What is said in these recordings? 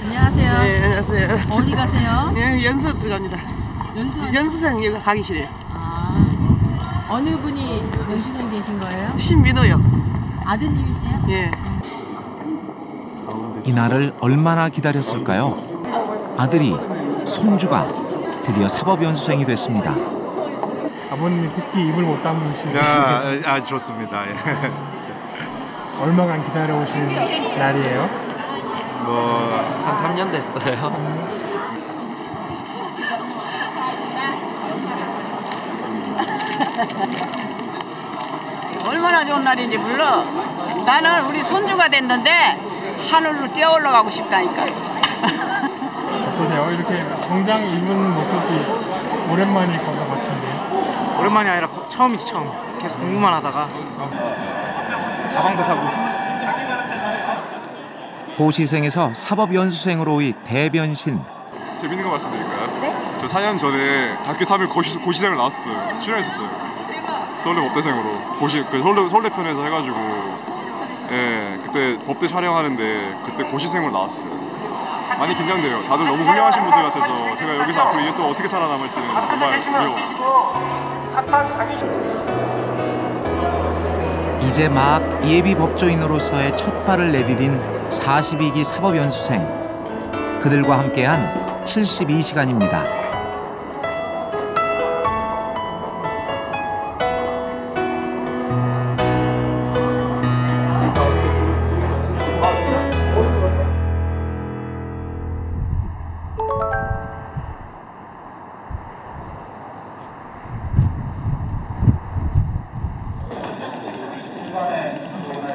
안녕하세요. 네, 안녕하세요. 어디 가세요? 네, 연수 들어갑니다. 연수생 여기 강의실이에요. 아, 어느 분이 연수생 되신 거예요? 신민호요. 아드님이세요? 예. 이날을 얼마나 기다렸을까요? 아들이, 손주가 드디어 사법연수생이 됐습니다. 아버님이 특히 입을 못 다무시는 좋습니다. 예. 얼마간 기다려오신 날이에요? 한 3년 됐어요. 얼마나 좋은 날인지 몰라. 나는 우리 손주가 됐는데 하늘로 뛰어 올라가고 싶다니까. 어떠세요? 이렇게 정장 입은 모습이 오랜만일 것 같은데. 오랜만이 아니라 처음이지, 처음. 계속 공부만 하다가 가방도 사고. 고시생에서 사법연수생으로 오이 대변신. 재밌는 거 말씀드릴까요? 네? 저 4년 전에 학교 3일 고시생을 나왔어요. 출연했었어요. 서울대 법대생으로 서울대편에서 해가지고 예, 그때 법대 촬영하는데 그때 고시생으로 나왔어요. 많이 긴장돼요. 다들 너무 훌륭하신 분들 같아서 제가 여기서 앞으로 이게 또 어떻게 살아남을지는 정말 두려워요. 이제 막 예비 법조인으로서의 첫 발을 내디딘 42기 사법연수생. 그들과 함께한 72시간입니다.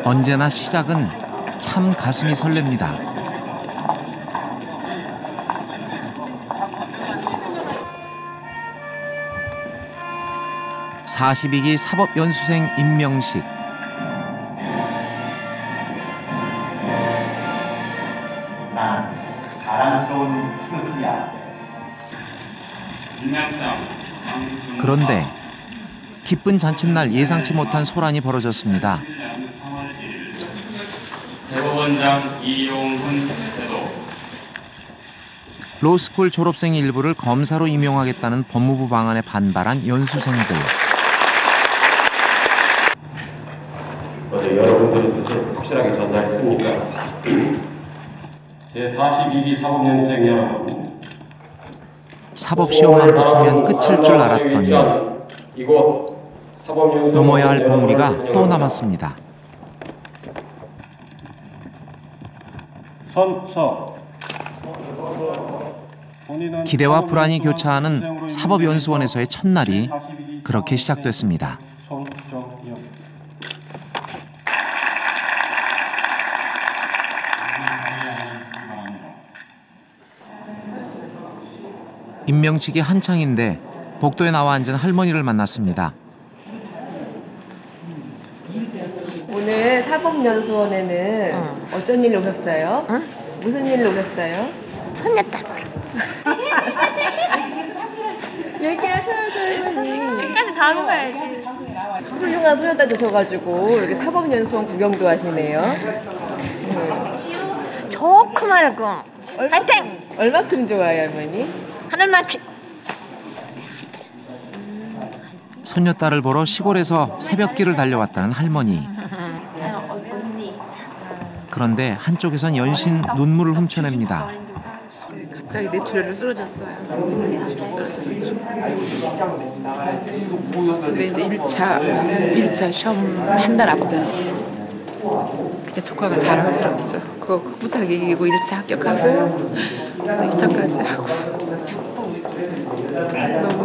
언제나 시작은 참 가슴이 설렙니다. (42기) 사법연수생 임명식. 난 자랑스러운 희극이야. 그런데 기쁜 잔칫날 예상치 못한 소란이 벌어졌습니다. 대법원장 이용훈 대도. 로스쿨 졸업생 일부를 검사로 임용하겠다는 법무부 방안에 반발한 연수생들. 어제 여러분들의 뜻을 확실하게 전달했습니까? 제42기 사법연수생 여러분. 사법시험만 붙으면 끝일 줄 알았더니 넘어야 할 봉우리가 또 남았습니다. 기대와 불안이 교차하는 사법연수원에서의 첫날이 그렇게 시작됐습니다. 임명식이 한창인데 복도에 나와 앉은 할머니를 만났습니다. 오늘 사법연수원에는 어쩐 일로 오셨어요? 응? 무슨 일로 오셨어요? 손녀딸 보러. 얘기하셔야죠, 할머니. 끝까지 다 하고 가야지. 훌륭한 손녀딸 되셔가지고 이렇게 사법연수원 구경도 하시네요. 좋고 말고. 화이팅! 얼마큼 좋아요, 할머니? 하늘만큼. 손녀딸을 보러 시골에서 새벽길을 달려왔다는 할머니. 그런데 한쪽에선 연신 눈물을 훔쳐냅니다. 갑자기 뇌출혈로 쓰러졌어요. 근데 이제 1차 시험 한 달 앞서요. 근데 조카가 자랑스럽죠. 그거 꿋꿋하게 이기고 1차 합격하고 2차까지 하고 너무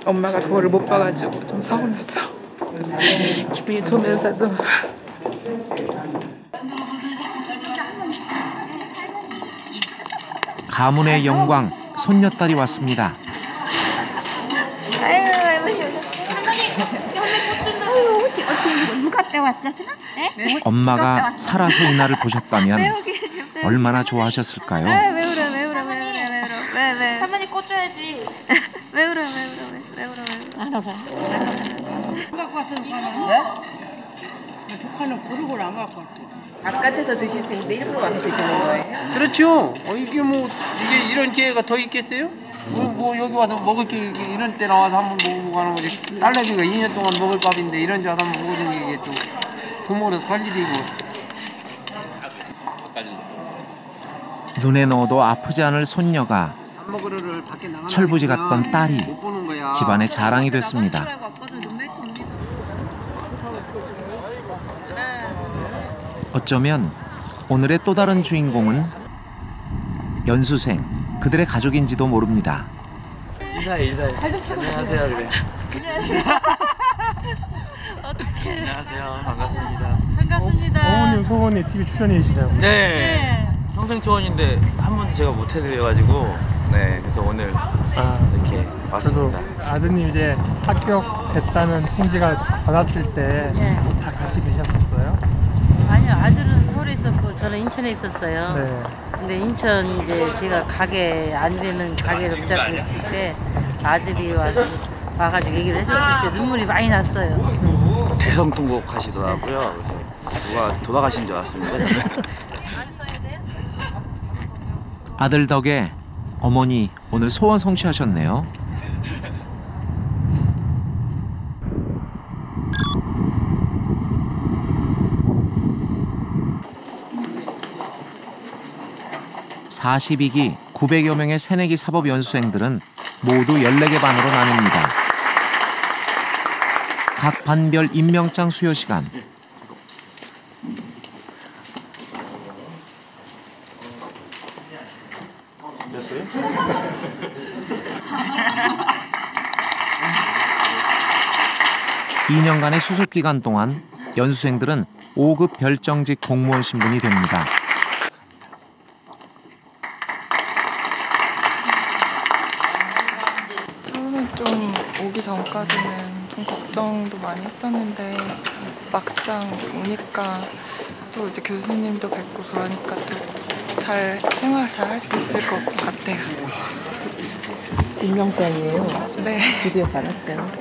엄마가 그거를 못 봐가지고 좀 서운해서 기분이 좋으면서도 가문의 영광, 손녀딸이 왔습니다. 아유, 할머니 어떻게 누가 빼왔어? 네? 엄마가 살아서 이 날을 보셨다면 얼마나 좋아하셨을까요? 왜 울어? 할머니 꽃 줘야지. 왜 울어? 안 와가. 갖고 왔던 사람. 네? 조카는 고르고를 안 갖고 왔어. 바깥에서 드실 수 있는데 일부러 와서 드시는 거예요? 그렇죠. 이게 뭐 이게 이런 기회가 더 있겠어요? 뭐 여기 와서 먹을 게 이런 때 나와서 한번 먹고 가는 거지. 딸내미가 2년 동안 먹을 밥인데 이런 데 와서 한번 먹는 게 이게 또 부모로서 할 일이고. 눈에 넣어도 아프지 않을 손녀가 철부지 같던 딸이 집안의 자랑이 됐습니다. 어쩌면 오늘의 또 다른 주인공은 연수생, 그들의 가족인지도 모릅니다. 인사해. 잘 좀 찍어주세요. 안녕하세요. 그래. 안녕하세요. 어떡해. 안녕하세요. 반갑습니다. 반갑습니다. 어머님 소원이 TV 출연이시잖아요. 네. 평생 초원인데 한 번도 제가 못 해드려가지고 그래서 오늘 이렇게 왔습니다. 그래도 아드님 이제 합격됐다는 통지가 받았을 때 다 같이 계셨었어요? 아니요, 아들은 서울에 있었고 저는 인천에 있었어요. 네. 근데 인천 이제 제가 가게 안 되는 가게를 붙잡고 있을 때 아들이 와가지고 얘기를 해줬을 때 눈물이 많이 났어요. 대성통곡하시더라고요. 그래서 누가 돌아가신 줄 알았습니다. 아들 덕에 어머니 오늘 소원 성취하셨네요. (42기) 900여 명의 새내기 사법 연수생들은 모두 14개 반으로 나뉩니다. 각 반별 임명장 수여 시간. 됐어요? 2년간의 수습 기간 동안 연수생들은 5급 별정직 공무원 신분이 됩니다. 처음에 좀 오기 전까지는 좀 걱정도 많이 했었는데 막상 오니까 또 이제 교수님도 뵙고 그러니까 또 잘 생활 잘 할 수 있을 것 같아요. 임명장이에요? 네. 드디어 받았어요.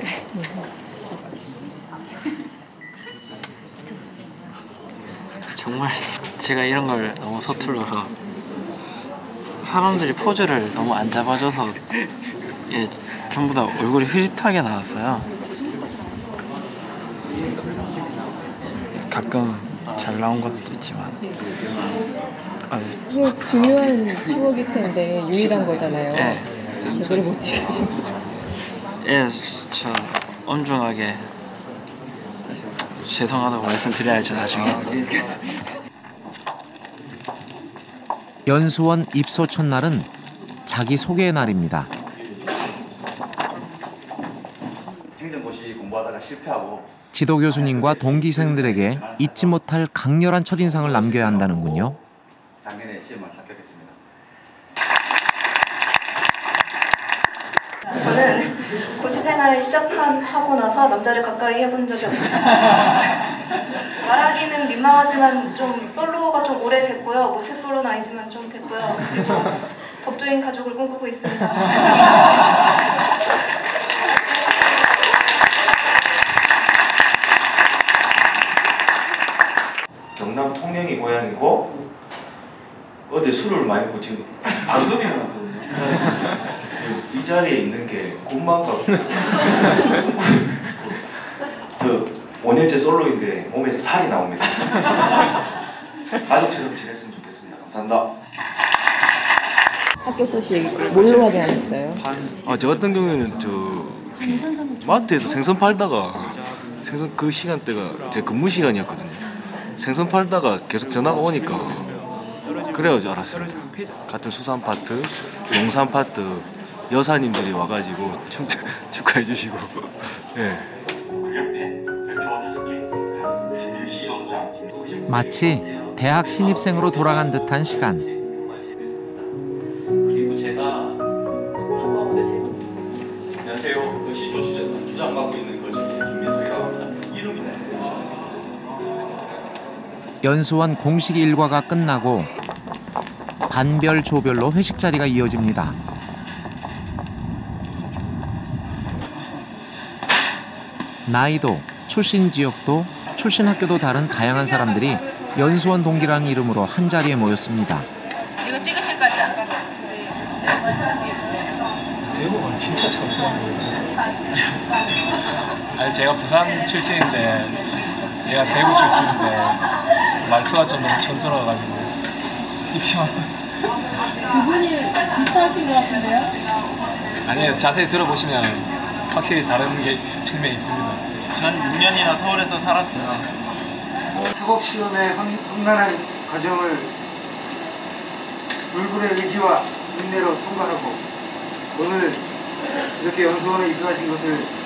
정말 제가 이런 걸 너무 서툴러서 사람들이 포즈를 너무 안 잡아줘서 전부 다 얼굴이 흐릿하게 나왔어요. 가끔 잘 나온 것도 있지만 중요한 추억일 텐데 유일한 거잖아요. 네. 제대로 못 찍으신 거죠. 저 엄중하게 죄송하다고 말씀드려야죠 나중에. 연수원 입소 첫날은 자기소개의 날입니다. 행정고시 공부하다가 실패하고 지도교수님과 동기생들에게 잊지 못할 강렬한 첫인상을 남겨야 한다는군요. 작년에 시험을 합격했습니다. 저는 고시생활 시작하고 나서 남자를 가까이 해본 적이 없습니다. 말하기는 민망하지만 좀 솔로가 좀 오래됐고요. 모태솔로는 아니지만 좀 됐고요. 그리고 법조인 가족을 꿈꾸고 있습니다. 경남 통영이 고향이고 어제 술을 많이 먹고 지금 반동이 났거든요. 이 자리에 있는 게 꿈만 같고 저 5년째 솔로인데 몸에서 살이 나옵니다. 가족처럼 지냈으면 좋겠습니다. 감사합니다. 학교 소식 뭘로 확인하셨어요? 저 같은 경우에는 마트에서 생선 팔다가 생선 그 시간대가 제 근무 시간이었거든요. 생선 팔다가 계속 전화가 오니까 그래가지고 알았습니다. 같은 수산 파트, 농산 파트 여사님들이 와가지고 축하해 주시고 마치 대학 신입생으로 돌아간 듯한 시간. 그리고 제가 안녕하세요. 그 시조 주장 맡고 있는 거지 김민석이라고 합니다. 이름이 연수원 공식 일과가 끝나고 반별 조별로 회식 자리가 이어집니다. 나이도, 출신 지역도, 출신 학교도 다른 다양한 사람들이 연수원 동기라는 이름으로 한자리에 모였습니다. 이거 찍으실 거죠? 대부분 진짜 촌스럽습니다. 아니 제가 부산 출신인데 얘가 대구 출신인데 말투가 좀 너무 촌스러워가지고 찍지만 두 분이 비슷하신 것 같은데요? 아니에요. 자세히 들어보시면 확실히 다른 게 측면이 있습니다. 전 6년이나 서울에서 살았어요. 사법시험의 험난한 과정을 불굴의 의지와 인내로 통과하고 오늘 이렇게 연수원에 입학하신 것을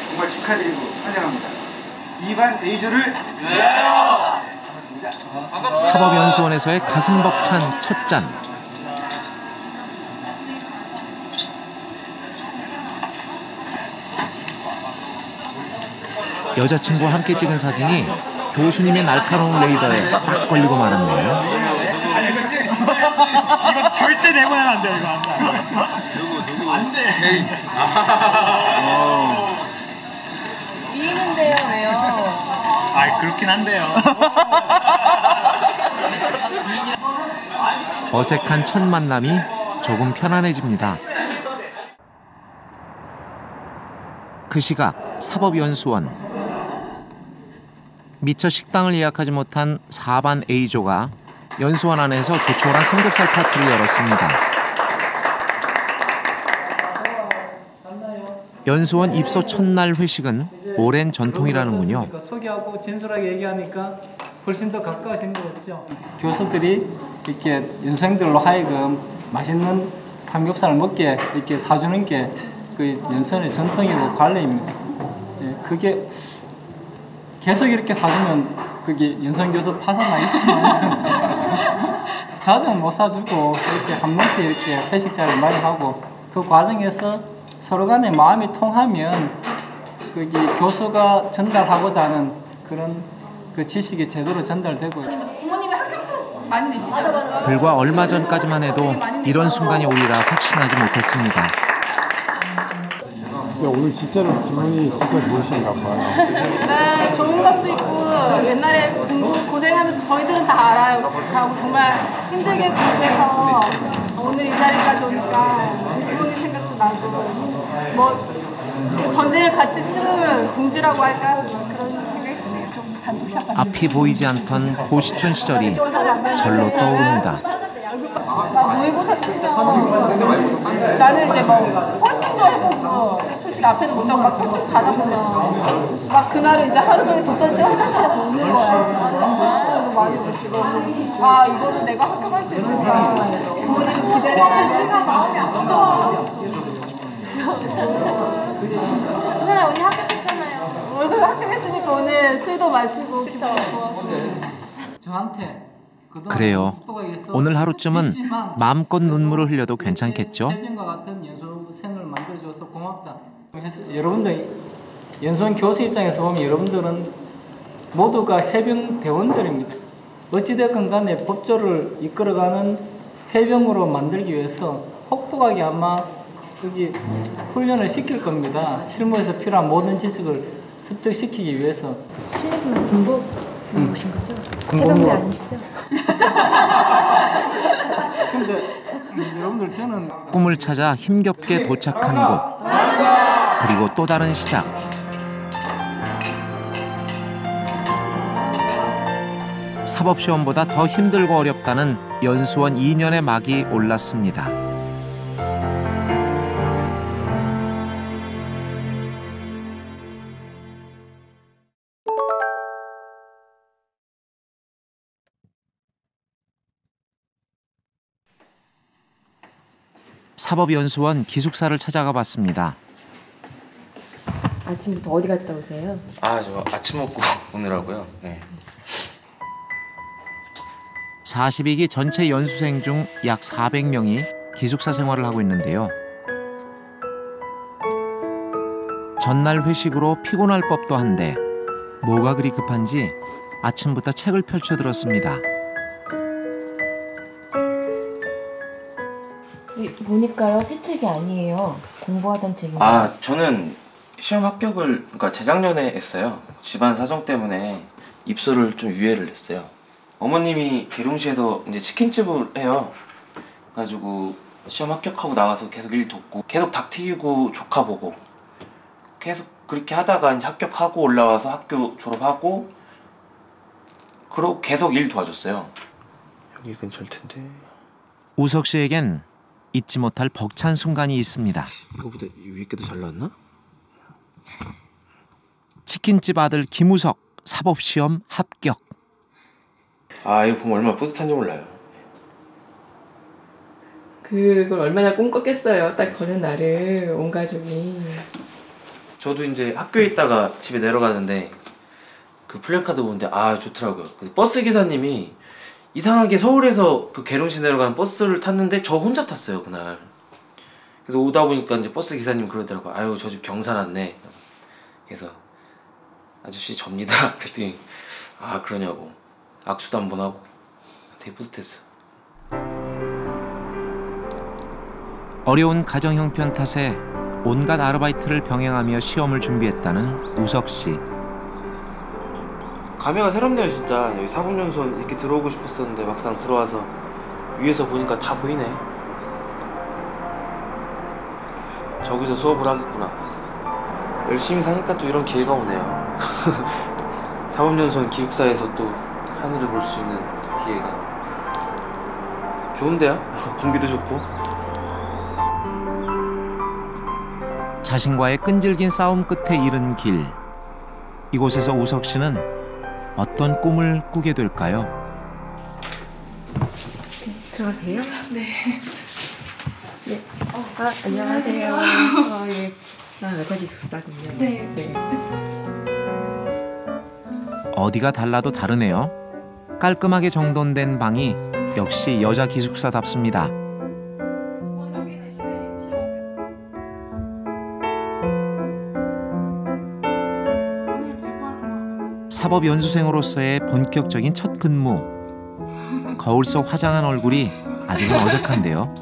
정말 축하드리고 환영합니다. 2반 A조를 위하여! 사법연수원에서의 가슴 벅찬 첫 잔. 여자친구와 함께 찍은 사진이 교수님의 날카로운 레이더에 딱 걸리고 말았네요. 이거 절대 내보내면 안 돼, 이거. 누구? 안 돼. 미인인데요, 왜요? 아, 그렇긴 한데요. 어색한 첫 만남이 조금 편안해집니다. 그 시각 사법연수원. 미처 식당을 예약하지 못한 4반 A조가 연수원 안에서 조촐한 삼겹살 파티를 열었습니다. 연수원 입소 첫날 회식은 오랜 전통이라는군요. 소개하고 진솔하게 얘기하니까 훨씬 더 가까워진 거겠죠. 교수들이 이렇게 연수생들로 하여금 맛있는 삼겹살을 먹게 이렇게 사주는 게 그 연수원의 전통이고 관례입니다. 예, 그게 계속 이렇게 사주면 그게 연수원 교수 파산나겠지만 자주는 못 사주고 이렇게 한 번씩 이렇게 회식 자리를 마련하고 그 과정에서 서로 간에 마음이 통하면 거기 교수가 전달하고자 하는 그런 그 지식이 제대로 전달되고 부모님이 학교 많이 내시죠? 불과 얼마 전까지만 해도 이런 순간이 오리라 확신하지 못했습니다. 오늘 진짜로 기분이 진짜 좋으신가 봐요. 네, 좋은 것도 있고 옛날에 공부 고생하면서 저희들은 다 알아요. 정말 힘들게 공부해서 오늘 이 자리까지 오니까 부모님 생각도 나고 뭐 전쟁을 같이 치르는 동지라고 할까 그런 생각이 드네요. 좀 단독샷 앞이 보이지 않던 고시촌 시절이 절로 떠오릅니다. 모의고사 치면 나는 이제 뭐 꼴등도 해보고 솔직히 앞에도 못하고 막 꼴등 받아보면 막 그날은 이제 하루 종일 독서실 화장실에서 우는 거예요. 많이 보시고 아 이거는 내가 학교 갈 수 있을까 부모님 기대를 하는 마음이 아프다. 오늘 언니 합격했잖아요. 오늘 합격했으니까 오늘 술도 마시고 기분 좋았어요. 저한테 그래요. 오늘 하루쯤은 마음껏 눈물을 흘려도 괜찮겠죠? 해변과 같은 연수생을 만들어줘서 고맙다. 여러분들 연수원 교수 입장에서 보면 여러분들은 모두가 해병 대원들입니다. 어찌됐건 간에 법조를 이끌어가는 해병으로 만들기 위해서 혹독하게 아마 여기 훈련을 시킬 겁니다. 실무에서 필요한 모든 지식을 습득시키기 위해서. 신입은 군복 입으신 거죠? 군복무 아니시죠? 근데 여러분들 저는 꿈을 찾아 힘겹게 도착한 곳. 그리고 또 다른 시작. 사법시험보다 더 힘들고 어렵다는 연수원 2년의 막이 올랐습니다. 사법연수원 기숙사를 찾아가 봤습니다. 아침부터 어디 갔다 오세요? 저 아침 먹고 오느라고요. 네. 42기 전체 연수생 중 약 400명이 기숙사 생활을 하고 있는데요. 전날 회식으로 피곤할 법도 한데 뭐가 그리 급한지 아침부터 책을 펼쳐들었습니다. 보니까요 새 책이 아니에요. 공부하던 책인데. 저는 시험 합격을 그러니까 재작년에 했어요. 집안 사정 때문에 입소를 좀 유예를 했어요. 어머님이 계룡시에서 이제 치킨집을 해요. 그래가지고 시험 합격하고 나가서 계속 일 돕고 계속 닭 튀기고 조카 보고 계속 그렇게 하다가 이제 합격하고 올라와서 학교 졸업하고 그러고 계속 일 도와줬어요. 여기 근처일 텐데. 우석 씨에겐 잊지 못할 벅찬 순간이 있습니다. 이거보다 위에 게도 잘 나왔나? 치킨집 아들 김우석 사법시험 합격. 아 이거 보면 얼마나 뿌듯한지 몰라요. 그걸 얼마나 꿈꿨겠어요. 딱 거는 날을 온 가족이. 저도 이제 학교에 있다가 집에 내려가는데 그 플랜카드 보는데 아 좋더라고요. 그래서 버스 기사님이 이상하게 서울에서 그 계룡시 내려가는 버스를 탔는데 저 혼자 탔어요 그날. 그래서 오다 보니까 이제 버스 기사님 그러더라고요. 아유 저 집 경사 났네. 그래서 아저씨 접니다. 그랬더니 아 그러냐고 악수도 한번 하고 되게 뿌듯했어요. 어려운 가정 형편 탓에 온갖 아르바이트를 병행하며 시험을 준비했다는 우석 씨. 감회가 새롭네요 진짜. 여기 사법연수원 이렇게 들어오고 싶었었는데 막상 들어와서 위에서 보니까 다 보이네. 저기서 수업을 하겠구나. 열심히 사니까 또 이런 기회가 오네요. 사법연수원 기숙사에서 또 하늘을 볼 수 있는 기회가 좋은데요? 공기도 좋고. 자신과의 끈질긴 싸움 끝에 이른 길. 이곳에서 우석 씨는 어떤 꿈을 꾸게 될까요? 들어가도 돼요? 네. 네. 안녕하세요. 예. 여자 기숙사군요. 네. 어디가 달라도 다르네요. 깔끔하게 정돈된 방이 역시 여자 기숙사답습니다. 사법연수생으로서의 본격적인 첫 근무. 거울 속 화장한 얼굴이 아직은 어색한데요.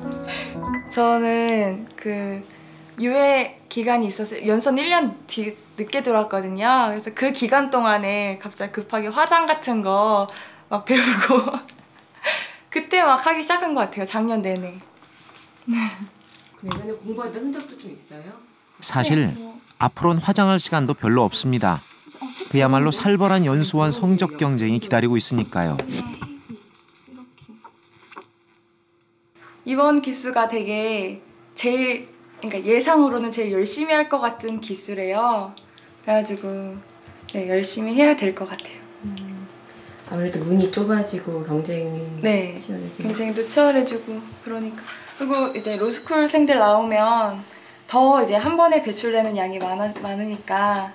저는 그 유예 기간이 있어서 연수원 1년 늦게 들어왔거든요. 그래서 그 기간 동안에 갑자기 급하게 화장 같은 거 막 배우고 그때 막 하기 시작한 것 같아요. 작년 내내. 예전에 공부하던 흔적도 좀 있어요? 사실 앞으로는 화장할 시간도 별로 없습니다. 그야말로 살벌한 연수원 성적 경쟁이 기다리고 있으니까요. 이번 기수가 되게 그러니까 예상으로는 제일 열심히 할 것 같은 기수래요. 그래가지고 네, 열심히 해야 될 것 같아요. 아무래도 문이 좁아지고 경쟁이 네, 치열해지고. 경쟁도 치열해지고 그러니까. 그리고 이제 로스쿨생들 나오면 더 이제 한 번에 배출되는 양이 많으니까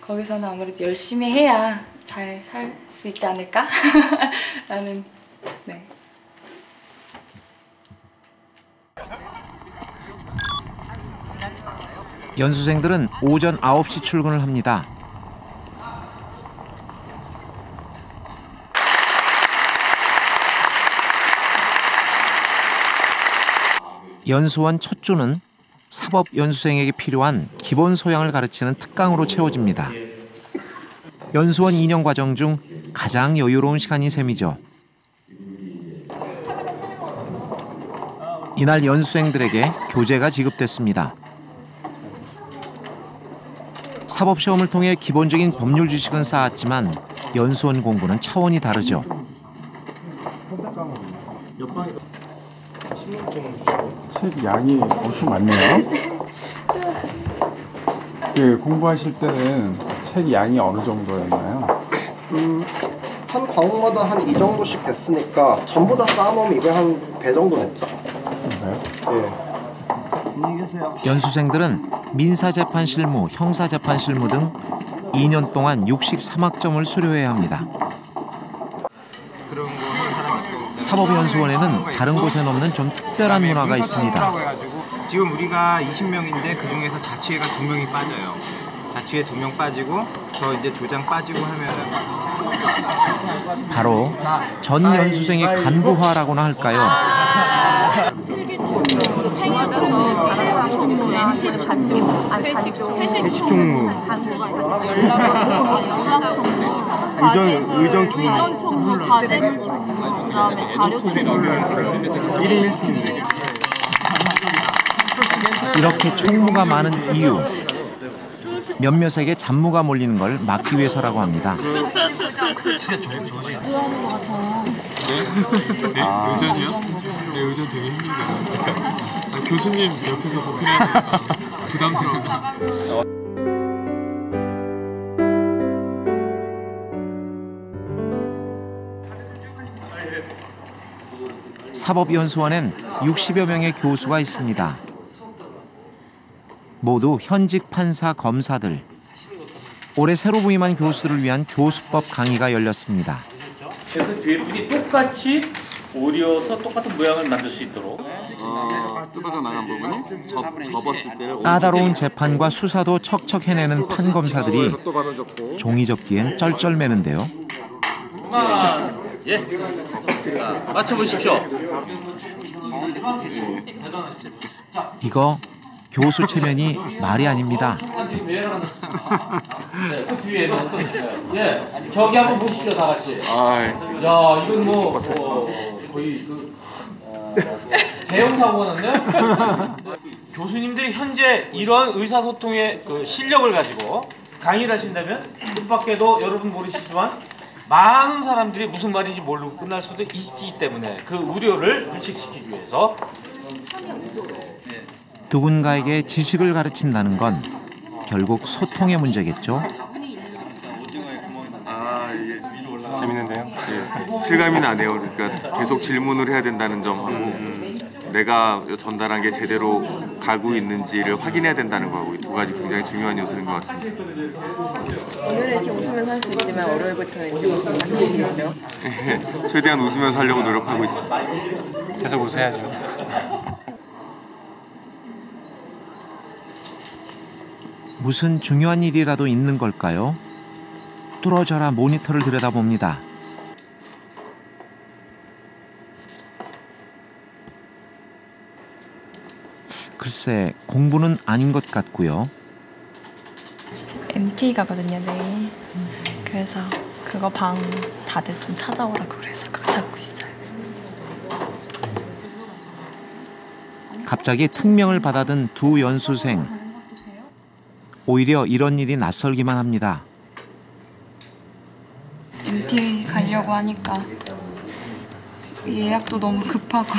거기서는 아무래도 열심히 해야 잘 할 수 있지 않을까? 라는 네. 연수생들은 오전 9시 출근을 합니다. 연수원 첫 주는 사법 연수생에게 필요한 기본 소양을 가르치는 특강으로 채워집니다. 연수원 2년 과정 중 가장 여유로운 시간인 셈이죠. 이날 연수생들에게 교재가 지급됐습니다. 사법시험을 통해 기본적인 법률 지식은 쌓았지만 연수원 공부는 차원이 다르죠. 책 양이 엄청 많네요. 그 공부하실 때는 책 양이 어느 정도였나요? 한 과목마다 한 이 정도씩 됐으니까 전부 다 쌓아놓으면 이거 한 배 정도 됐죠. 예. 안녕히 계세요. 연수생들은 민사재판 실무, 형사재판 실무 등 2년 동안 63학점을 수료해야 합니다. 사법연수원에는 다른 곳엔 없는 좀 특별한 문화가 있습니다. 지금 우리가 20명인데 그 중에서 자치회가 2명이 빠져요. 자치회 2명 빠지고 저 이제 조장 빠지고 하면은 바로 전 연수생의 간부화라고나 할까요? 걸려서 체육 총무, MT 총무, 회식 총무, 연락 총무, 의전 총무, 과제물 총무, 그다음에 자료 총무. 이렇게 총무가 많은 이유. 몇몇에게 잡무가 몰리는 걸 막기 위해서라고 합니다. 진짜 좋아하는 것 같아요. 네? 네? 의전이요? 네, 의전 되게 힘들잖아요. 교수님 옆에서 보필하니까 부담스러워요. 사법연수원엔 60여 명의 교수가 있습니다. 모두 현직 판사 검사들. 올해 새로 부임한 교수들을 위한 교수법 강의가 열렸습니다. 그래서 뒤에 분이 똑같이 오려서 똑같은 모양을 만들 수 있도록 뜯어져 나간 부분이 접었을 때 까다로운 재판과 수사도 척척 해내는 판검사들이 종이 접기엔 쩔쩔매는데요. 예. 자, 맞춰보십시오. 이거 교수 체면이 말이 아닙니다. 그 뒤에는 어떤 있어요? 예, 저기 한번 보십시오, 다 같이. 야, 이건 뭐 거의 대형 사고가 났네요. 교수님들이 현재 이런 의사소통의 그 실력을 가지고 강의를 하신다면 뜻밖에도 여러분 모르시지만 많은 사람들이 무슨 말인지 모르고 끝날 수도 있기 때문에 그 우려를 불식시키기 위해서 누군가에게 지식을 가르친다는 건 결국 소통의 문제겠죠. 이게 재밌는데요? 예, 실감이 나네요. 그러니까 계속 질문을 해야 된다는 점하고 내가 전달한 게 제대로 가고 있는지를 확인해야 된다는 거하고 이 두 가지 굉장히 중요한 요소인 것 같습니다. 오늘은 이렇게 웃으면서 할 수 있지만 월요일부터는 이렇게 웃으면 안 되시겠죠? 최대한 웃으면서 하려고 노력하고 있습니다. 계속 웃어야죠. 무슨 중요한 일이라도 있는 걸까요? 뚫어져라 모니터를 들여다봅니다. 글쎄, 공부는 아닌 것 같고요. MT 가거든요, 내일. 그래서 그거 방 다들 좀 찾아오라고 그래서 그거 찾고 있어요. 갑자기 특명을 받아든 두 연수생. 오히려 이런 일이 낯설기만 합니다. MT 가려고 하니까 예약도 너무 급하고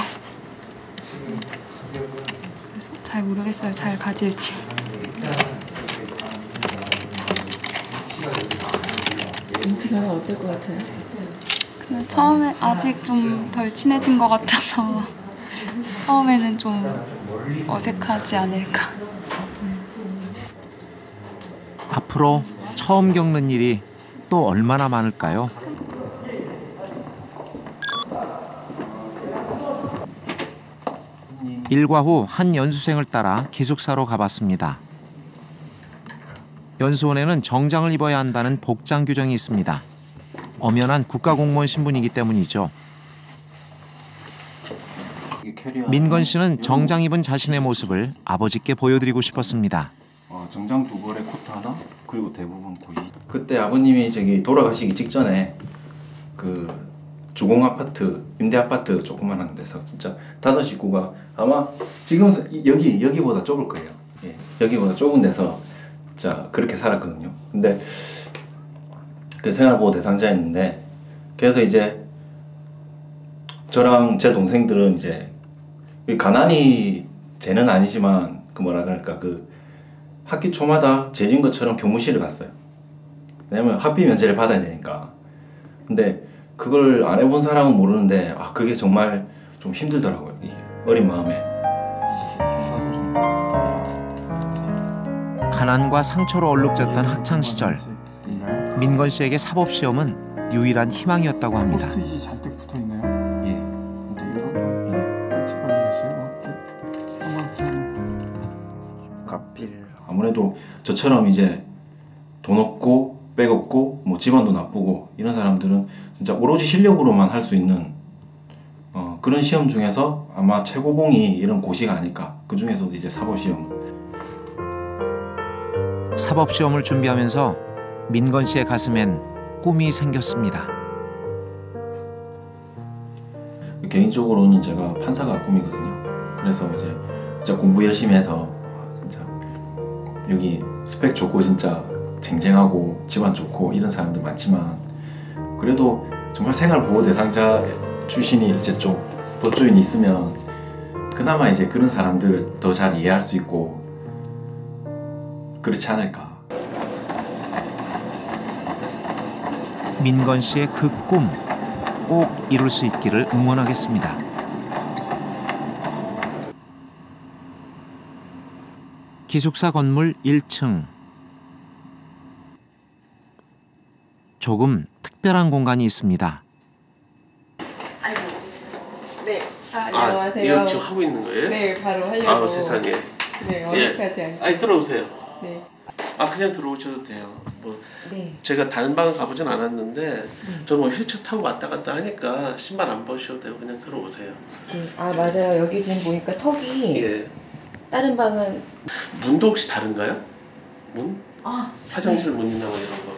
그래서 잘 모르겠어요. 잘 가질지. MT 가면 어떨 것 같아요? 근데 처음에 아직 좀 덜 친해진 것 같아서 처음에는 좀 어색하지 않을까. 앞으로 처음 겪는 일이 또 얼마나 많을까요? 일과 후 한 연수생을 따라 기숙사로 가봤습니다. 연수원에는 정장을 입어야 한다는 복장 규정이 있습니다. 엄연한 국가공무원 신분이기 때문이죠. 민건 씨는 정장 입은 자신의 모습을 아버지께 보여드리고 싶었습니다. 정장 두 벌에 코트 하나, 그리고 대부분 고시. 그때 아버님이 저기 돌아가시기 직전에 그 주공 아파트, 임대 아파트 조그만한 데서 진짜 5 식구가 아마 지금 여기보다 좁을 거예요. 예, 여기보다 좁은 데서 자 그렇게 살았거든요. 근데 그 생활보호 대상자였는데 그래서 이제 저랑 제 동생들은 이제 가난이 죄는 아니지만 그 뭐라 그럴까 그 학기 초마다 재진 것처럼 교무실을 갔어요. 왜냐면 학비 면제를 받아야 되니까. 근데 그걸 안 해본 사람은 모르는데 아 그게 정말 좀 힘들더라고요. 이게 어린 마음에. 가난과 상처로 얼룩졌던 학창 시절. 민건 씨에게 사법 시험은 유일한 희망이었다고 합니다. 잔뜩 붙어 있나요? 예. 근데 가필. 아무래도 저처럼 이제 돈 없고 백 없고 뭐 집안도 나쁘고 이런 사람들은 진짜 오로지 실력으로만 할 수 있는 그런 시험 중에서 아마 최고봉이 이런 고시가 아닐까. 그 중에서도 이제 사법시험. 사법시험을 준비하면서 민건 씨의 가슴엔 꿈이 생겼습니다. 개인적으로는 제가 판사가 꿈이거든요. 그래서 이제 진짜 공부 열심히 해서 진짜 여기 스펙 좋고 진짜 쟁쟁하고 집안 좋고 이런 사람들 많지만 그래도 정말 생활보호 대상자 출신이 이제 좀 법조인이 있으면 그나마 이제 그런 사람들을 더 잘 이해할 수 있고 그렇지 않을까. 민건 씨의 그 꿈 꼭 이룰 수 있기를 응원하겠습니다. 기숙사 건물 1층. 조금 특별한 공간이 있습니다. 네. 안녕하세요. 이거 지금 하고 있는 거예요? 네, 바로 하려고. 아, 세상에. 네, 어색하지 않게. 아니, 들어오세요. 네. 아, 그냥 들어오셔도 돼요. 뭐 네. 제가 다른 방은 가보진 않았는데 저는 뭐 휠체어 타고 왔다 갔다 하니까 신발 안 벗으셔도 되고 그냥 들어오세요. 네. 아, 맞아요. 여기 지금 보니까 턱이 예. 다른 방은 문도 혹시 다른가요? 문? 아, 화장실 문이나 뭐 이런 거.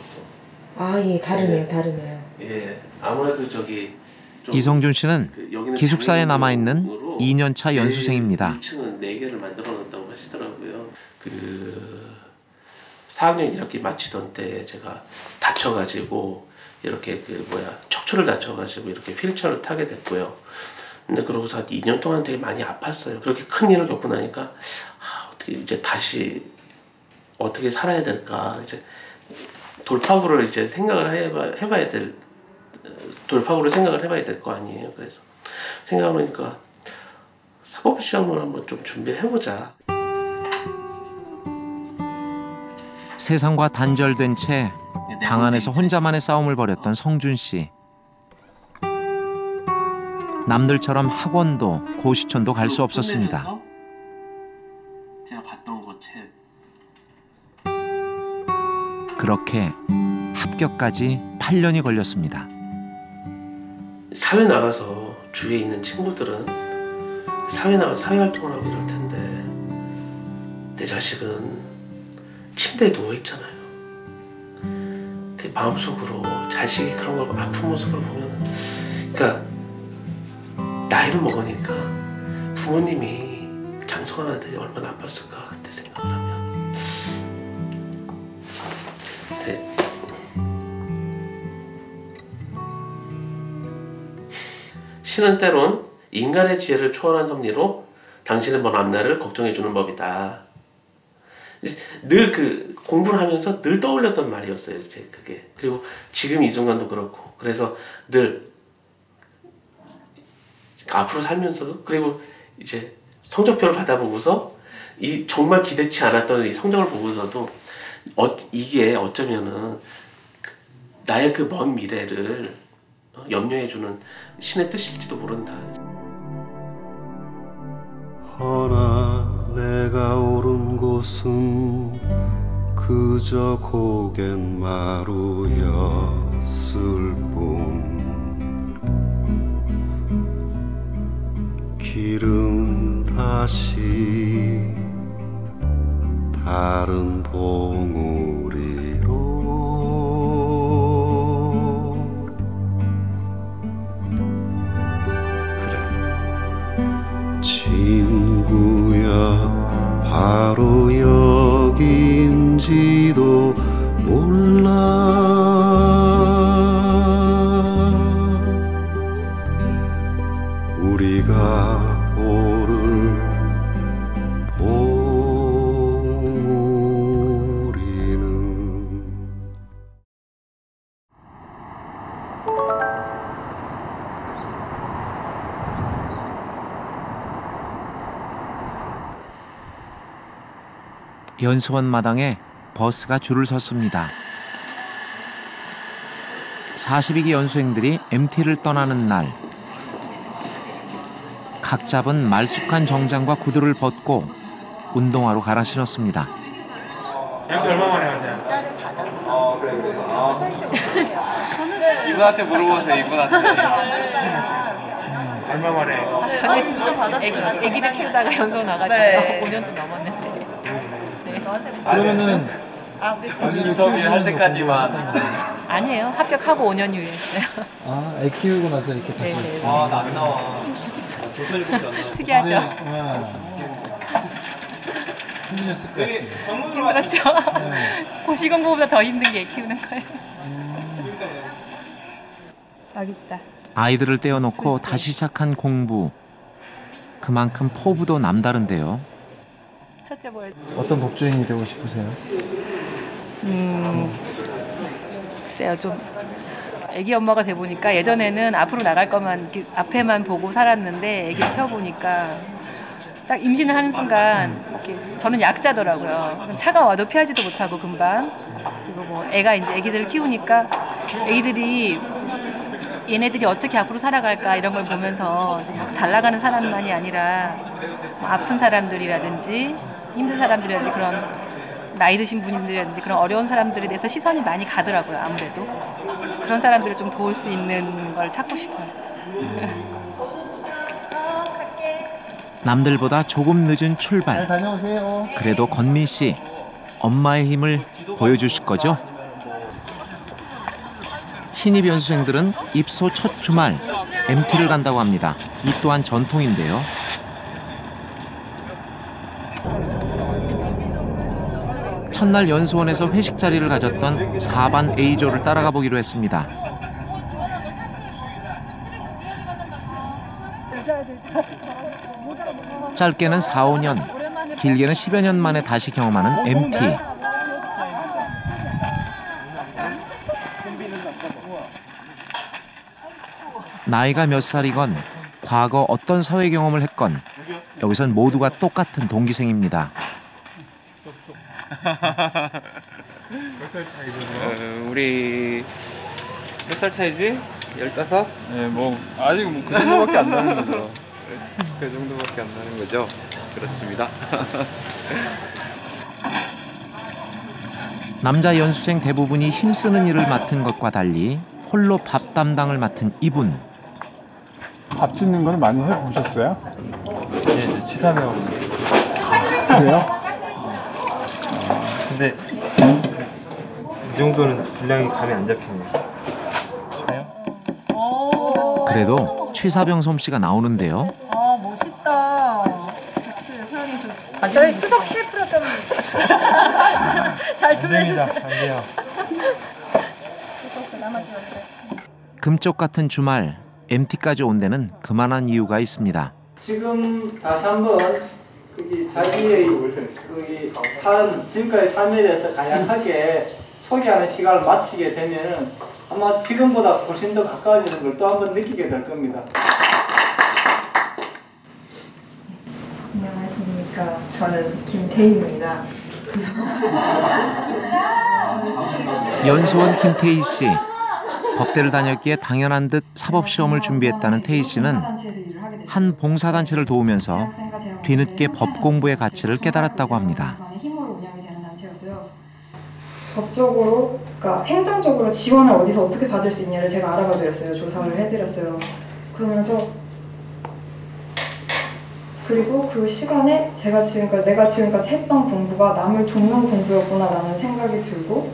아, 예, 다르네요. 다르네요. 예. 아무래도 저기 좀 이성준 씨는 여기는 기숙사에 남아있는 2년차 연수생입니다. 2층은 4개를 만들어 놨다고 하시더라고요. 그 4학년 1학기 마치던 때 제가 다쳐가지고 이렇게 척추를 다쳐가지고 이렇게 휠체어를 타게 됐고요. 근데 그러고서 한 2년 동안 되게 많이 아팠어요. 그렇게 큰 일을 겪고 나니까 어떻게 이제 다시 어떻게 살아야 될까 이제 돌파구를 이제 생각을 해봐야 될 돌파구를 생각을 해봐야 될 거 아니에요. 그래서 생각해보니까 사법시험을 한번 좀 준비해보자. 세상과 단절된 채 방 안에서 혼자만의 싸움을 벌였던 성준 씨. 남들처럼 학원도 고시촌도 갈 수 없었습니다. 제가 봤던 거 책. 그렇게 합격까지 8년이 걸렸습니다. 사회 나가서 주위에 있는 친구들은 사회 나가서 사회활동을 하고 이럴 텐데 내 자식은 침대에 누워있잖아요. 그 마음속으로 자식이 그런 걸 아픈 모습을 보면 그러니까 나이를 먹으니까 부모님이 장성한 아들이 얼마나 아팠을까 그때 생각을 하면. 근데 신은 때론 인간의 지혜를 초월한 섭리로 당신의 먼 앞날을 걱정해주는 법이다. 늘 그 공부를 하면서 늘 떠올렸던 말이었어요. 이제 그게. 그리고 지금 이 순간도 그렇고. 그래서 늘 앞으로 살면서도 그리고 이제 성적표를 받아보고서 이 정말 기대치 않았던 이 성적을 보고서도 이게 어쩌면은 나의 그 먼 미래를 염려해주는 신의 뜻일지도 모른다. 허나 내가 오른 곳은 그저 고갯마루였을 뿐 길은 다시 다른 봉우리로 친구야 바로 여기인지도 몰라 우리가 오를 봉우리는 연수원 마당에 버스가 줄을 섰습니다. 42기 연수생들이 MT를 떠나는 날, 각 잡은 말쑥한 정장과 구두를 벗고 운동화로 갈아 신었습니다. MT 얼마 만에 하세요? 문자를 받았어. 그래. 이분한테 물어보세요. 이분한테. 얼마 만에? 저는 진짜 받았어요. 아기를 키우다가 연속 나가지고 5년도 넘었는데. 네. 그러면은 인터뷰 할 때까지만. 아니에요. 합격하고 5년 후였어요. 아, 애 키우고 나서 이렇게 다시. 네네. 아, 나 안 나와. 조선일보도 안 나와. 특이하죠. 힘드셨을 것 같은데. 힘들었죠. 고시공부보다 더 힘든 게 애 키우는 거예요. 여기 있다. 아이들을 떼어놓고 다시 시작한 공부. 그만큼 포부도 남다른데요. 첫째 보여. 어떤 복주인이 되고 싶으세요? 글쎄요, 좀 아기 엄마가 돼 보니까 예전에는 앞으로 나갈 것만 이렇게 앞에만 보고 살았는데 아기를 키워보니까 딱 임신을 하는 순간 이렇게 저는 약자더라고요. 차가 와도 피하지도 못하고 금방. 그리고 뭐 애가 이제 아기들을 키우니까 아기들이 얘네들이 어떻게 앞으로 살아갈까 이런 걸 보면서 잘 나가는 사람만이 아니라 아픈 사람들이라든지 힘든 사람들이라든지 그런 나이 드신 분들이라든지 그런 어려운 사람들에 대해서 시선이 많이 가더라고요. 아무래도 그런 사람들을 좀 도울 수 있는 걸 찾고 싶어요. 남들보다 조금 늦은 출발. 잘 다녀오세요. 그래도 건민 씨, 엄마의 힘을 보여주실 거죠? 신입 연수생들은 입소 첫 주말 MT를 간다고 합니다. 이 또한 전통인데요. 첫날 연수원에서 회식 자리를 가졌던 4반 A조를 따라가 보기로 했습니다. 짧게는 4, 5년, 길게는 10여 년 만에 다시 경험하는 MT. 나이가 몇 살이건 과거 어떤 사회 경험을 했건 여기선 모두가 똑같은 동기생입니다. 몇 살 차이죠? 우리 몇 살 차이지? 15? 네, 뭐 아직 뭐 그 정도밖에 안 나는 거죠. 그 정도밖에 안 나는 거죠. 그렇습니다. 남자 연수생 대부분이 힘쓰는 일을 맡은 것과 달리 홀로 밥 담당을 맡은 이분. 밥 짓는 걸 많이 해보셨어요? 네, 이제 치사명. 그래요? 근데 이 정도는 분량이 감이 안 잡히네요. 그래도 취사병 솜씨가 나오는데요. 아 멋있다. 저희 수석 셰프로 좀 잘 좀 해주세요. 안 돼요. 금쪽 같은 주말 MT까지 온 데는 그만한 이유가 있습니다. 지금 다시 한번 자기의 지금까지 삶에 대해서 간략하게 소개하는 시간을 마치게 되면 아마 지금보다 훨씬 더 가까워지는 걸 또 한번 느끼게 될 겁니다. 안녕하십니까. 저는 김태희입니다. 연수원 김태희 씨. 법대를 다녔기에 당연한 듯 사법시험을 준비했다는 태희 씨는 한 봉사단체를 도우면서 뒤늦게 법 공부의 가치를 깨달았다고 합니다. 법적으로, 그러니까 행정적으로 지원을 어디서 어떻게 받을 수 있냐를 제가 알아봐 드렸어요. 조사를 해드렸어요. 그러면서 그리고 그 시간에 내가 지금까지 했던 공부가 남을 돕는 공부였구나라는 생각이 들고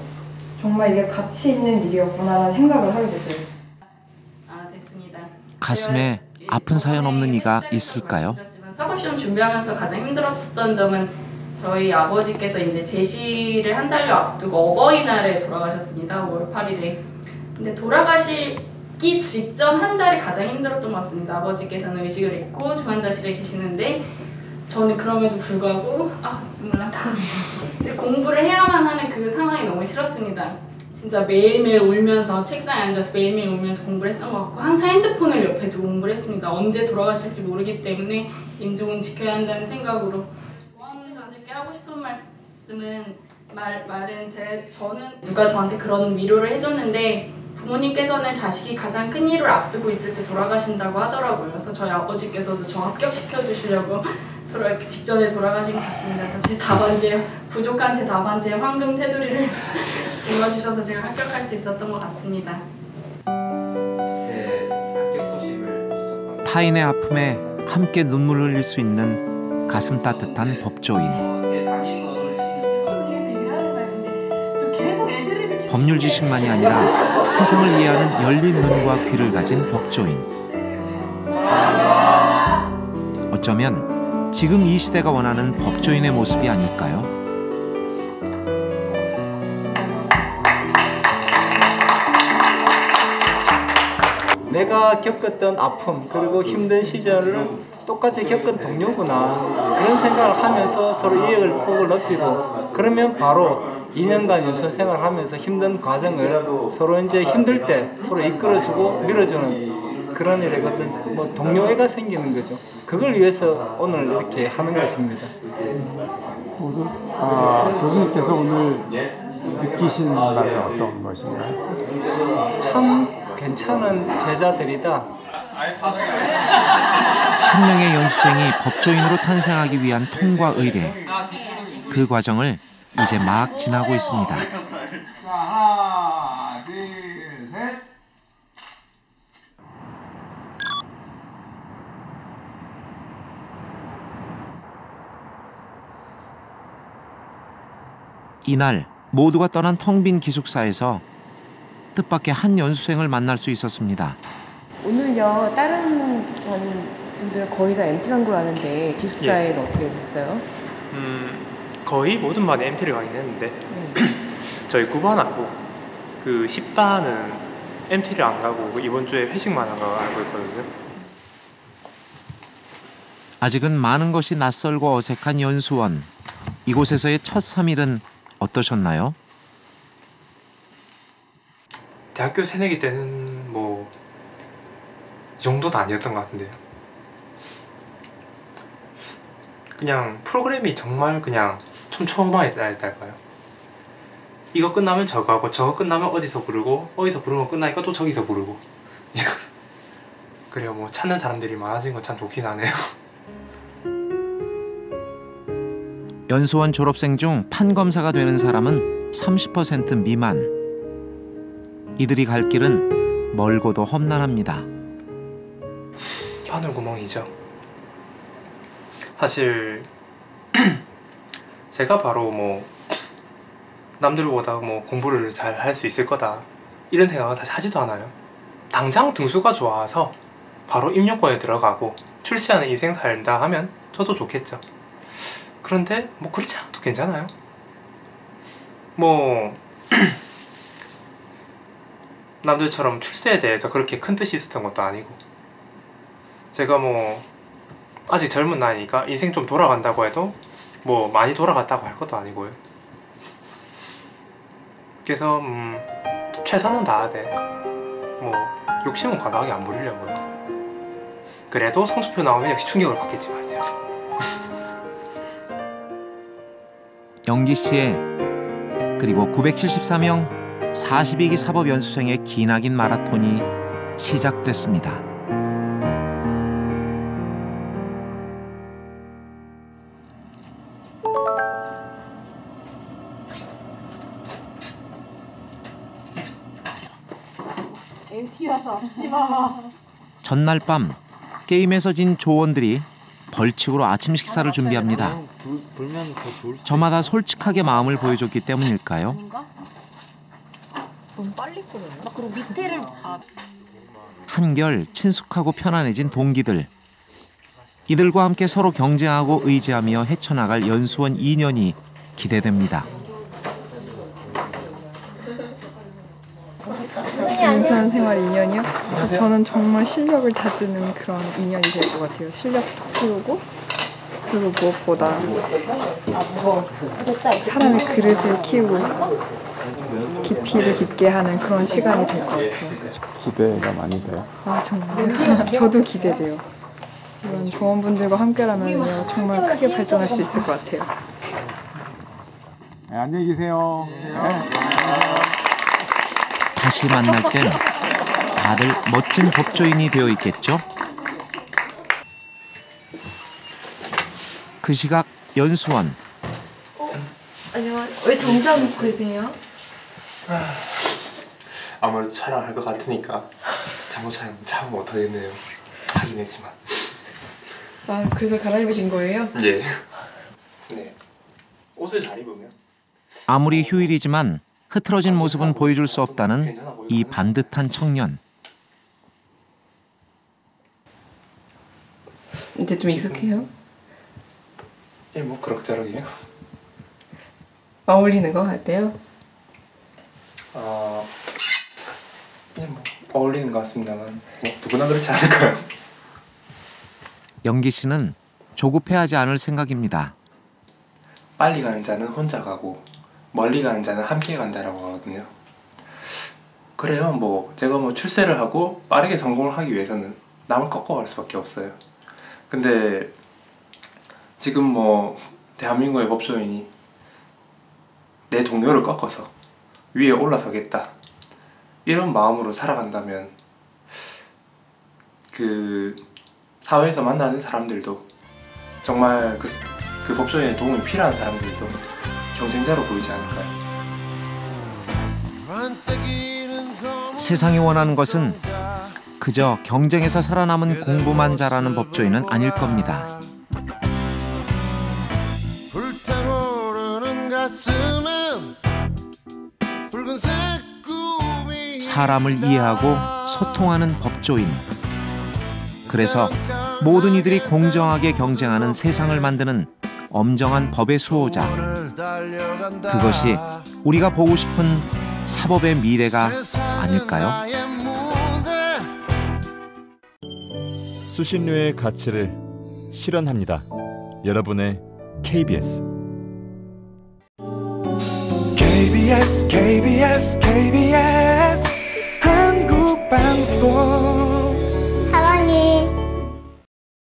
정말 이게 가치 있는 일이었구나라는 생각을 하게 됐어요. 됐습니다. 가슴에 아픈 사연 없는 이가 있을까요? 사법시험 준비하면서 가장 힘들었던 점은 저희 아버지께서 이제 제시를 한 달여 앞두고 어버이날에 돌아가셨습니다. 5월 8일에. 근데 돌아가시기 직전 한 달이 가장 힘들었던 것 같습니다. 아버지께서는 의식을 잃고 중환자실에 계시는데 저는 그럼에도 불구하고 눈물 난다. 공부를 해야만 하는 그 상황이 너무 싫었습니다. 진짜 매일매일 울면서 책상에 앉아서 매일매일 울면서 공부를 했던 것 같고 항상 핸드폰을 옆에 두고 공부를 했습니다. 언제 돌아가실지 모르기 때문에 민족은 지켜야 한다는 생각으로 부모님들께 하고 싶은 말씀은 저는 누가 저한테 그런 위로를 해줬는데 부모님께서는 자식이 가장 큰 일을 앞두고 있을 때 돌아가신다고 하더라고요. 그래서 저희 아버지께서도 저 합격시켜 주시려고 직전에 돌아가신 것 같습니다. 그래서 제 답안지에 부족한 제 답안지에 황금 테두리를 읽어주셔서 제가 합격할 수 있었던 것 같습니다. 타인의 아픔에 함께 눈물 흘릴 수 있는 가슴 따뜻한 법조인. 법률 지식만이 아니라 세상을 이해하는 열린 눈과 귀를 가진 법조인. 어쩌면 지금 이 시대가 원하는 법조인의 모습이 아닐까요? 내가 겪었던 아픔 그리고 힘든 시절을 똑같이 겪은 동료구나 그런 생각을 하면서 서로 이해의 폭을 높이고 그러면 바로 2년간 연수 생활하면서 힘든 과정을 서로 이제 힘들 때 서로 이끌어주고 밀어주는 그런 일이거든. 뭐 동료애가 생기는 거죠. 그걸 위해서 오늘 이렇게 하는 것입니다. 교수님께서 오늘 느끼신 바는 어떤 것인가요? 참 괜찮은 제자들이다. 한 명의 연수생이 법조인으로 탄생하기 위한 통과 의례. 그 과정을 이제 막 지나고 있습니다. 자, 하나, 둘, 셋. 이날 모두가 떠난 텅 빈 기숙사에서 뜻밖의 한 연수생을 만날 수 있었습니다. 오늘요 다른 분들은 거의 다 MT 간 걸 아는데 기숙사에는 어떻게 됐어요? 거의 모든 반에 MT를 가긴 했는데 저희 9반하고 그 10반은 MT를 안 가고 이번 주에 회식만 한 거 알고 있거든요. 아직은 많은 것이 낯설고 어색한 연수원. 이곳에서의 첫 3일은 어떠셨나요? 대학교 새내기 때는 뭐 이 정도는 아니었던 것 같은데요. 그냥 프로그램이 정말 그냥 촘촘하달까요? 이거 끝나면 저거 하고 저거 끝나면 어디서 부르고 어디서 부르는 거 끝나니까 또 저기서 부르고 그래요. 뭐 찾는 사람들이 많아진 건 참 좋긴 하네요. 연수원 졸업생 중 판검사가 되는 사람은 30% 미만. 이들이 갈 길은 멀고도 험난합니다. 바늘구멍이죠. 사실 제가 바로 뭐 남들보다 뭐 공부를 잘 할 수 있을 거다 이런 생각을 사실 하지도 않아요. 당장 등수가 좋아서 바로 임용권에 들어가고 출세하는 인생 살다 하면 저도 좋겠죠. 그런데 뭐 그렇지 않아도 괜찮아요. 뭐 남들처럼 출세에 대해서 그렇게 큰 뜻이 있었던 것도 아니고 제가 뭐 아직 젊은 나이니까 인생 좀 돌아간다고 해도 뭐 많이 돌아갔다고 할 것도 아니고요. 그래서 최선은 다하되 뭐 욕심은 과도하게 안 부리려고요. 그래도 성적표 나오면 역시 충격을 받겠지만요. 영기 씨의 그리고 974명 42기 사법연수생의 기나긴 마라톤이 시작됐습니다. MT여서 심하마. 전날 밤 게임에서 진 조원들이 벌칙으로 아침 식사를 준비합니다. 저마다 솔직하게 마음을 보여줬기 때문일까요? 너무 빨리 끓였나? 그리고 밑에를 한결 친숙하고 편안해진 동기들. 이들과 함께 서로 경쟁하고 의지하며 헤쳐나갈 연수원 2년이 기대됩니다. 연수원 생활 2년이요? 저는 정말 실력을 다지는 그런 2년이 될 것 같아요. 실력도 키우고 그리고 무엇보다 사람의 그릇을 키우고 깊이를 깊게 하는 그런 시간이 될 것 같아요. 기대가 많이 돼요? 아 정말 저도 기대돼요. 이런 조원분들과 함께라면요 정말 크게 발전할 수 있을 것 같아요. 네, 안녕히 계세요. 네. 다시 만날 땐 다들 멋진 법조인이 되어 있겠죠? 그 시각 연수원. 안녕하세요. 왜 정장 입고 계세요? 아무래도 촬영할 것 같으니까 잠옷 참 못하겠네요. 하긴 했지만. 아, 그래서 갈아입으신 거예요? 예. 네. 옷을 잘 입으면 아무리 휴일이지만 흐트러진 모습은 보여줄 수 없다는 이 반듯한 청년. 이제 좀 익숙해요? 예, 뭐 그럭저럭이에요. 어울리는 것 같아요? 예, 뭐 어울리는 것 같습니다만 뭐 누구나 그렇지 않을까요? 영기 씨는 조급해하지 않을 생각입니다. 빨리 가는 자는 혼자 가고 멀리 가는 자는 함께 간다라고 하거든요. 그래요. 뭐 제가 뭐 출세를 하고 빠르게 성공을 하기 위해서는 남을 꺾어갈 수밖에 없어요. 근데 지금 뭐 대한민국의 법조인이 내 동료를 꺾어서 위에 올라서겠다 이런 마음으로 살아간다면 그 사회에서 만나는 사람들도 정말 그 법조인의 도움이 필요한 사람들도 경쟁자로 보이지 않을까요? 세상이 원하는 것은 그저 경쟁에서 살아남은 공부만 잘하는 법조인은 아닐 겁니다. 사람을 이해하고 소통하는 법조인. 그래서 모든 이들이 공정하게 경쟁하는 세상을 만드는 엄정한 법의 수호자. 그것이 우리가 보고 싶은 사법의 미래가 아닐까요? 수신료의 가치를 실현합니다. 여러분의 KBS. KBS KBS KBS 한국방송